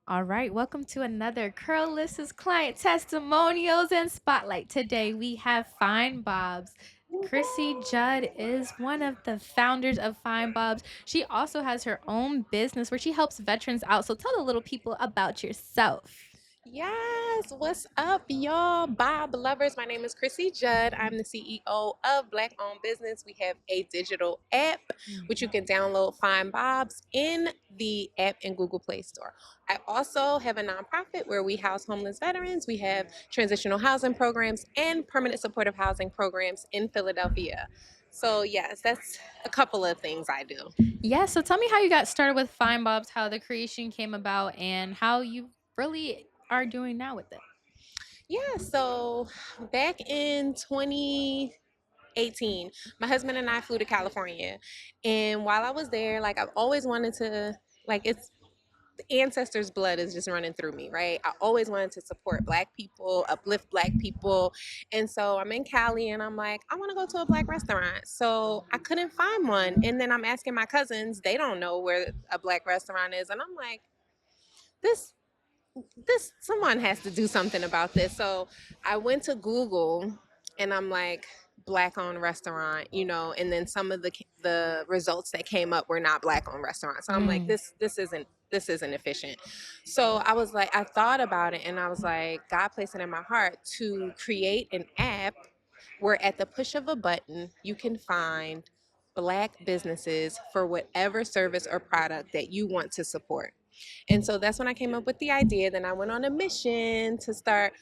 All right, welcome to another Curliss's client testimonials and spotlight. Today we have FINDBOBS. Krissi Judd is one of the founders of FINDBOBS. She also has her own business where she helps veterans out. So tell the little people about yourself. Yes, what's up, y'all? Bob lovers. My name is Krissi Judd. I'm the CEO of Black Owned Business. We have a digital app which you can download, Find Bob's in the app and Google Play Store. I also have a nonprofit where we house homeless veterans. We have transitional housing programs and permanent supportive housing programs in Philadelphia. So, yes, that's a couple of things I do. Yeah, so tell me how you got started with FINDBOBS, how the creation came about, and how you really are doing now with it. Yeah, so back in 2018, my husband and I flew to California. And while I was there, like I've always wanted to, like it's the ancestors' blood is just running through me, right? I always wanted to support Black people, uplift Black people. And so I'm in Cali and I'm like, I want to go to a Black restaurant. So I couldn't find one. And then I'm asking my cousins, they don't know where a Black restaurant is. And I'm like, this someone has to do something about this. So I went to Google and I'm like, Black owned restaurant, and then some of the results that came up were not Black owned restaurants. So I'm like, Mm. this isn't efficient. So I was like, I thought about it and I was like, God placed it in my heart to create an app where at the push of a button you can find Black businesses for whatever service or product that you want to support. And so that's when I came up with the idea. Then I went on a mission to start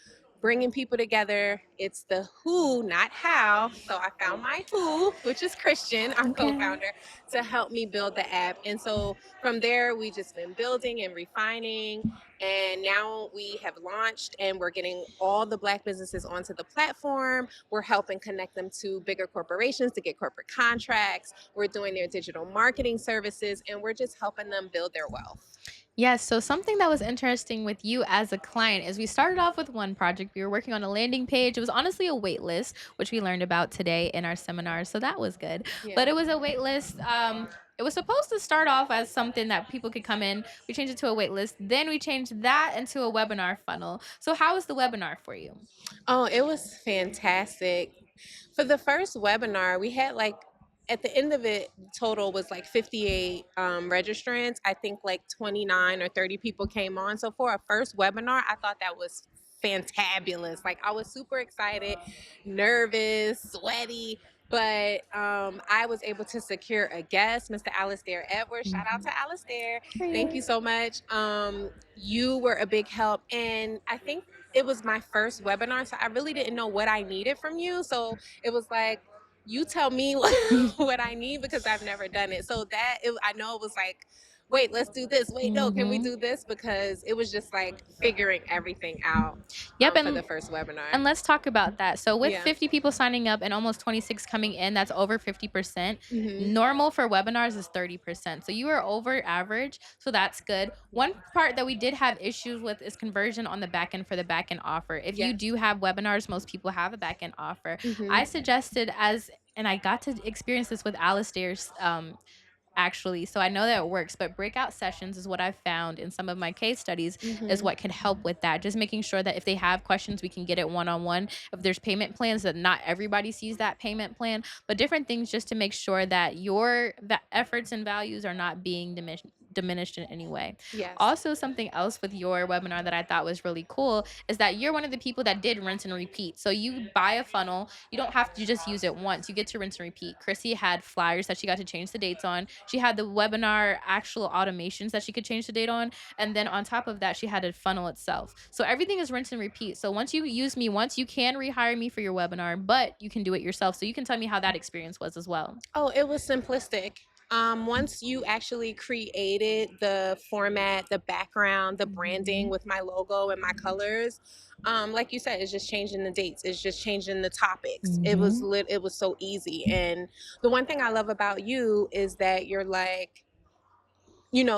bringing people together. It's the who, not how. So I found my who, which is Christian, our Okay. co-founder, to help me build the app. And so from there, we just been building and refining. And now we have launched and we're getting all the Black businesses onto the platform. We're helping connect them to bigger corporations to get corporate contracts. We're doing their digital marketing services and we're just helping them build their wealth. Yes, so something that was interesting with you as a client is we started off with one project. We were working on a landing page. It was honestly a wait list, which we learned about today in our seminar. So that was good. Yeah. But it was a wait list. It was supposed to start off as something that people could come in. We changed it to a wait list. Then we changed that into a webinar funnel. So how was the webinar for you? Oh, it was fantastic. For the first webinar, we had like at the end of it, total was like 58 registrants. I think like 29 or 30 people came on. So for a first webinar, I thought that was fantabulous. Like I was super excited, nervous, sweaty. But I was able to secure a guest, Mr. Alistair Edwards. Shout out Mhm. to Alistair. Thank you Period. so much. You were a big help. And I think it was my first webinar, so I really didn't know what I needed from you. So it was like, you tell me what I need because I've never done it. So I know it was like, wait, let's do this. Wait, no, can we Mhm. do this? Because it was just like figuring everything out Yep, for the and first webinar. And let's talk about that. So with Yeah. 50 people signing up and almost 26 coming in, that's over 50%. Hmm. Normal for webinars is 30%. So you are over average. So that's good. One part that we did have issues with is conversion on the back end for the back end offer. If you Yes. do have webinars, most people have a back end offer. Hmm. I suggested and I got to experience this with Alistair's actually. So I know that it works, but breakout sessions is what I've found in some of my case studies is Hmm. what can help with that. Just making sure that if they have questions, we can get it one on one. If there's payment plans, that not everybody sees that payment plan, but different things just to make sure that your efforts and values are not being diminished in any way. Yes. Also, something else with your webinar that I thought was really cool is that you're one of the people that did rinse and repeat. So you buy a funnel, you don't have to just use it once. You get to rinse and repeat. Chrissy had flyers that she got to change the dates on. She had the webinar actual automations that she could change the date on. And then on top of that, she had a funnel itself. So everything is rinse and repeat. So once you use me once, you can rehire me for your webinar, but you can do it yourself. So you can tell me how that experience was as well. Oh, it was simplistic. Once you actually created the format, the background, the branding Mhm. with my logo and my colors, like you said, it's just changing the dates. It's just changing the topics. Mhm. It was so easy. And the one thing I love about you is that you're like,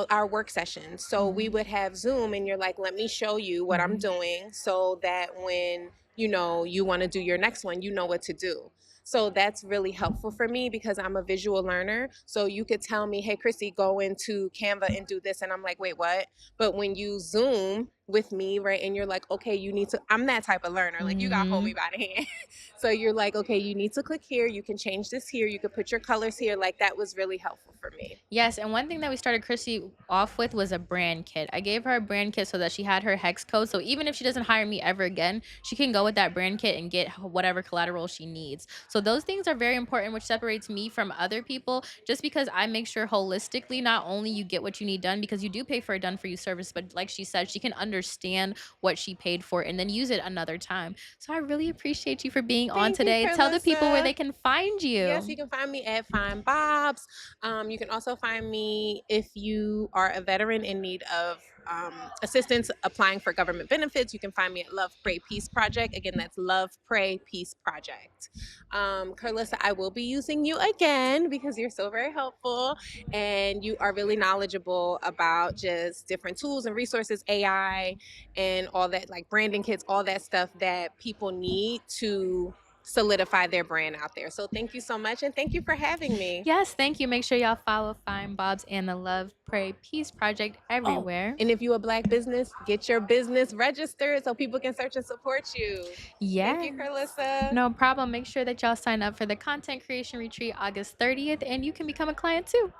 our work sessions. So we Mhm. would have Zoom and you're like, let me show you what I'm Mhm. doing so that when, you want to do your next one, you know what to do. So that's really helpful for me because I'm a visual learner. So you could tell me, hey, Krissi, go into Canva and do this. And I'm like, wait, what? But when you Zoom with me, right, and you're like, okay, you need to, I'm that type of learner. Like, you got to hold me Mhm. by the hand. So you're like, okay, you need to click here. You can change this here. You could put your colors here. Like, that was really helpful for me. Yes, and one thing that we started Chrissy off with was a brand kit. I gave her a brand kit so that she had her hex code. So even if she doesn't hire me ever again, she can go with that brand kit and get whatever collateral she needs. So those things are very important, which separates me from other people, just because I make sure holistically, not only you get what you need done, because you do pay for a done for you service, but like she said, she can understand what she paid for and then use it another time. So I really appreciate you for being on Thank you, today. Tell the people where Carlissa. they can find Yes, you you. can find me at FINDBOBS. You can also find me if you are a veteran in need of assistance applying for government benefits. You can find me at Love Pray Peace Project. Again, that's Love Pray Peace Project. Carlissa, I will be using you again because you're so very helpful and you are really knowledgeable about just different tools and resources, AI, and all that, like branding kits, all that stuff that people need to solidify their brand out there. So thank you so much and thank you for having me. Yes, thank you. Make sure y'all follow Fine Bobs and the Love, Pray, Peace Project Oh, everywhere. and if you a black business, get your business registered so people can search and support you. Thank you, Yes. Carlissa. No problem. Make sure that y'all sign up for the content creation retreat August 30th and you can become a client too.